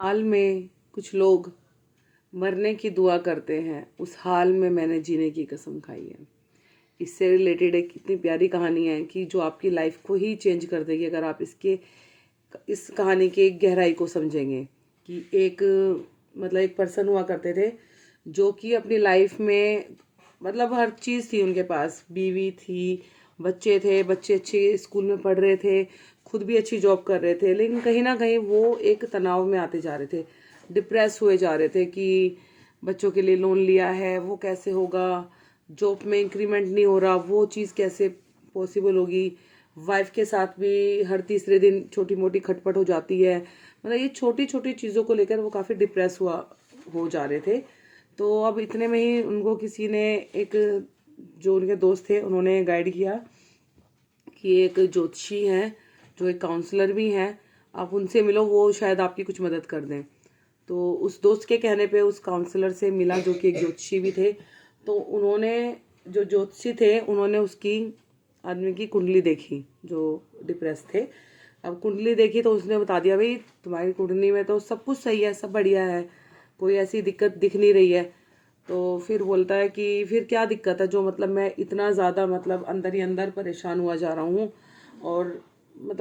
हाल में कुछ लोग मरने की दुआ करते हैं, उस हाल में मैंने जीने की कसम खाई है। इससे रिलेटेड एक इतनी प्यारी कहानी है कि जो आपकी लाइफ को ही चेंज कर देगी अगर आप इस कहानी की गहराई को समझेंगे। कि एक पर्सन हुआ करते थे जो कि अपनी लाइफ में हर चीज़ थी उनके पास, बीवी थी, बच्चे थे, बच्चे अच्छे स्कूल में पढ़ रहे थे, खुद भी अच्छी जॉब कर रहे थे, लेकिन कहीं ना कहीं वो एक तनाव में आते जा रहे थे, डिप्रेस हुए जा रहे थे कि बच्चों के लिए लोन लिया है वो कैसे होगा, जॉब में इंक्रीमेंट नहीं हो रहा वो चीज़ कैसे पॉसिबल होगी, वाइफ के साथ भी हर तीसरे दिन छोटी मोटी खटपट हो जाती है। ये छोटी छोटी चीज़ों को लेकर वो काफ़ी डिप्रेस हो जा रहे थे। तो अब इतने में ही उनको किसी ने, एक जो उनके दोस्त थे, उन्होंने गाइड किया कि एक ज्योतिषी हैं जो एक काउंसलर भी हैं, आप उनसे मिलो, वो शायद आपकी कुछ मदद कर दें। तो उस दोस्त के कहने पे उस काउंसलर से मिला जो कि एक ज्योतिषी भी थे। तो उन्होंने, जो ज्योतिषी थे, उन्होंने उसकी आदमी की कुंडली देखी जो डिप्रेस थे। अब कुंडली देखी तो उसने बता दिया, भाई तुम्हारी कुंडली में तो सब कुछ सही है, सब बढ़िया है, कोई ऐसी दिक्कत दिख नहीं रही है। तो फिर बोलता है कि फिर क्या दिक्कत है जो मैं इतना ज़्यादा अंदर ही अंदर परेशान हुआ जा रहा हूँ और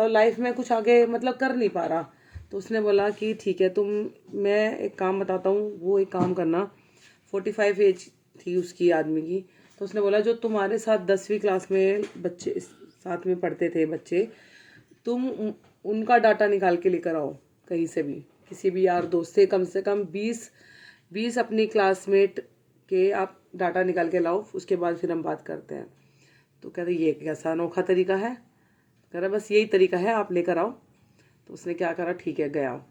लाइफ में कुछ आगे कर नहीं पा रहा। तो उसने बोला कि ठीक है, मैं एक काम बताता हूँ, वो एक काम करना। 45 एज थी उसकी आदमी की। तो उसने बोला जो तुम्हारे साथ 10वीं क्लास में बच्चे साथ में पढ़ते थे बच्चे, तुम उनका डाटा निकाल के लेकर आओ कहीं से भी, किसी भी यार दोस्त से कम 20 अपनी क्लासमेट के आप डाटा निकाल के लाओ, उसके बाद फिर हम बात करते हैं। तो कह रहे ये कैसा अनोखा तरीका है। कह रहा बस यही तरीका है, आप लेकर आओ। तो उसने क्या करा, ठीक है गया।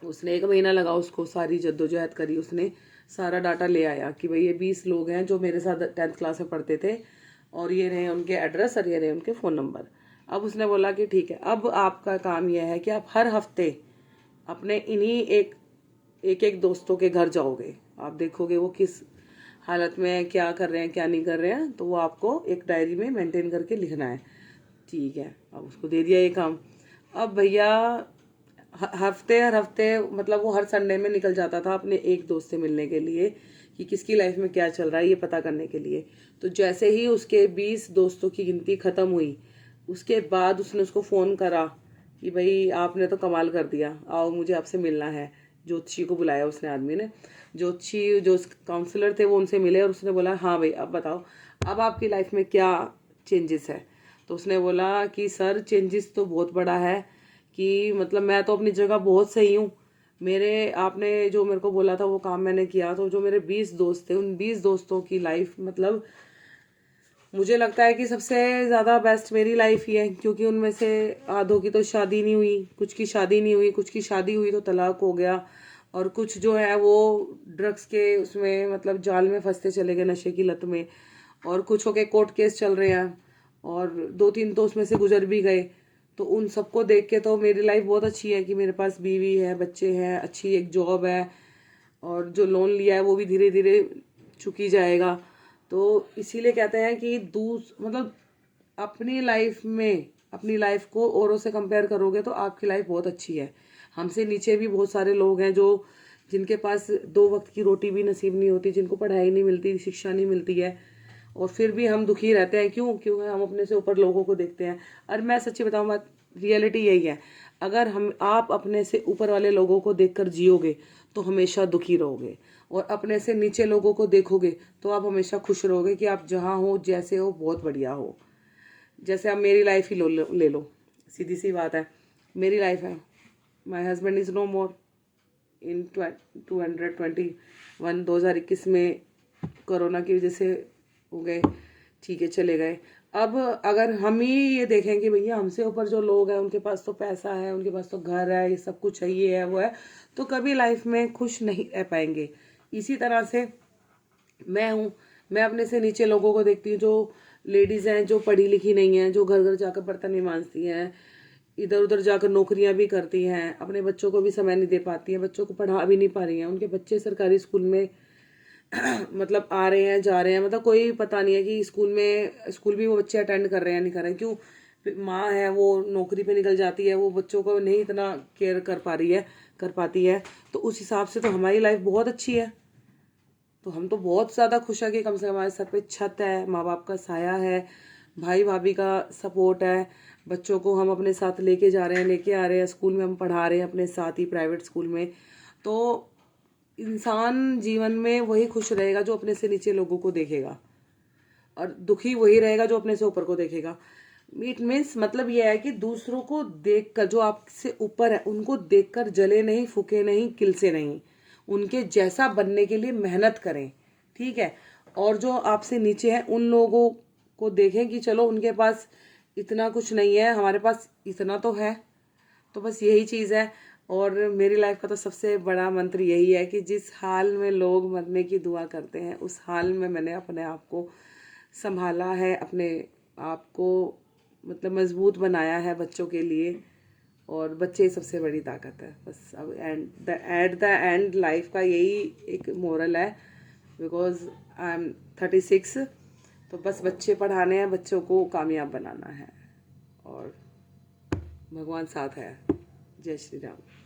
उसने 1 महीना लगा, उसको सारी जद्दोजहद करी, उसने सारा डाटा ले आया कि भाई ये 20 लोग हैं जो मेरे साथ 10th क्लास में पढ़ते थे और ये रहे उनके एड्रेस और ये रहे उनके फ़ोन नंबर। अब उसने बोला कि ठीक है, अब आपका काम यह है कि आप हर हफ्ते अपने इन्हीं एक दोस्तों के घर जाओगे, आप देखोगे वो किस हालत में है, क्या कर रहे हैं क्या नहीं कर रहे हैं, तो वो आपको एक डायरी में मेंटेन करके लिखना है। ठीक है, अब उसको दे दिया ये काम। अब भैया हर हफ्ते वो हर संडे में निकल जाता था अपने एक दोस्त से मिलने के लिए कि किसकी लाइफ में क्या चल रहा है ये पता करने के लिए। तो जैसे ही उसके 20 दोस्तों की गिनती खत्म हुई, उसके बाद उसने उसको फ़ोन करा कि भाई आपने तो कमाल कर दिया, आओ मुझे आपसे मिलना है। ज्योतिषी को बुलाया उसने, आदमी ने। ज्योतिषी जो काउंसलर थे वो उनसे मिले और उसने बोला हाँ भाई अब बताओ, अब आपकी लाइफ में क्या चेंजेस है। तो उसने बोला कि सर चेंजेस तो बहुत बड़ा है कि मैं तो अपनी जगह बहुत सही हूँ, मेरे आपने जो मेरे को बोला था वो काम मैंने किया। तो जो मेरे 20 दोस्त थे, उन 20 दोस्तों की लाइफ मुझे लगता है कि सबसे ज़्यादा बेस्ट मेरी लाइफ ही है, क्योंकि उनमें से आधों की तो शादी नहीं हुई, कुछ की शादी नहीं हुई, कुछ की शादी हुई तो तलाक हो गया, और कुछ जो है वो ड्रग्स के उसमें जाल में फंसते चले गए, नशे की लत में, और कुछ के कोर्ट केस चल रहे हैं, और 2-3 तो उसमें से गुजर भी गए। तो उन सबको देख के तो मेरी लाइफ बहुत अच्छी है कि मेरे पास बीवी है, बच्चे हैं, अच्छी एक जॉब है, और जो लोन लिया है वो भी धीरे धीरे चुकी जाएगा। तो इसीलिए कहते हैं कि अपनी लाइफ में अपनी लाइफ को औरों से कंपेयर करोगे तो आपकी लाइफ बहुत अच्छी है। हमसे नीचे भी बहुत सारे लोग हैं जो जिनके पास 2 वक्त की रोटी भी नसीब नहीं होती, जिनको पढ़ाई नहीं मिलती, शिक्षा नहीं मिलती है, और फिर भी हम दुखी रहते हैं। क्यों हम अपने से ऊपर लोगों को देखते हैं। और मैं सच्ची बताऊं, बात रियलिटी यही है, अगर आप अपने से ऊपर वाले लोगों को देखकर जियोगे तो हमेशा दुखी रहोगे, और अपने से नीचे लोगों को देखोगे तो आप हमेशा खुश रहोगे कि आप जहाँ हो, जैसे हो, बहुत बढ़िया हो। जैसे आप मेरी लाइफ ही ले लो, सीधी सी बात है, मेरी लाइफ है, माई हस्बैंड इज़ नो मोर इन 2021 में कोरोना की वजह से हो गए, ठीक है चले गए। अब अगर हम ही ये देखें कि भैया हमसे ऊपर जो लोग हैं उनके पास तो पैसा है, उनके पास तो घर है, ये सब कुछ है, ये है वो है, तो कभी लाइफ में खुश नहीं रह पाएंगे। इसी तरह से मैं अपने से नीचे लोगों को देखती हूँ, जो लेडीज़ हैं, जो पढ़ी लिखी नहीं हैं, जो घर घर जाकर बर्तन नहीं मांजती हैं, इधर उधर जाकर नौकरियां भी करती हैं, अपने बच्चों को भी समय नहीं दे पाती हैं, बच्चों को पढ़ा भी नहीं पा रही हैं, उनके बच्चे सरकारी स्कूल में आ रहे हैं जा रहे हैं, कोई पता नहीं है कि स्कूल भी वो बच्चे अटेंड कर रहे हैं नहीं कर रहे हैं। क्यों? माँ है वो नौकरी पे निकल जाती है, वो बच्चों को नहीं इतना केयर कर पा रही है। कर पाती है, तो उस हिसाब से तो हमारी लाइफ बहुत अच्छी है। तो हम तो बहुत ज़्यादा खुश है कि कम से कम हमारे सर पे छत है, माँ बाप का साया है, भाई भाभी का सपोर्ट है, बच्चों को हम अपने साथ लेके जा रहे हैं, लेके आ रहे हैं, स्कूल में हम पढ़ा रहे हैं अपने साथ ही, प्राइवेट स्कूल में। तो इंसान जीवन में वही खुश रहेगा जो अपने से नीचे लोगों को देखेगा, और दुखी वही रहेगा जो अपने से ऊपर को देखेगा। इट मीन्स मतलब यह है कि दूसरों को देखकर, जो आपसे ऊपर है उनको देखकर जले नहीं, फूके नहीं, किलसे नहीं, उनके जैसा बनने के लिए मेहनत करें, ठीक है। और जो आपसे नीचे हैं उन लोगों को देखें कि चलो उनके पास इतना कुछ नहीं है, हमारे पास इतना तो है। तो बस यही चीज़ है। और मेरी लाइफ का तो सबसे बड़ा मंत्र यही है कि जिस हाल में लोग मरने की दुआ करते हैं, उस हाल में मैंने अपने आप को संभाला है, अपने आप को मतलब मजबूत बनाया है बच्चों के लिए, और बच्चे सबसे बड़ी ताकत है। बस अब एट द एंड लाइफ का यही एक मोरल है, बिकॉज आई एम 36। तो बस बच्चे पढ़ाने हैं, बच्चों को कामयाब बनाना है, और भगवान साथ है। जय श्री राम।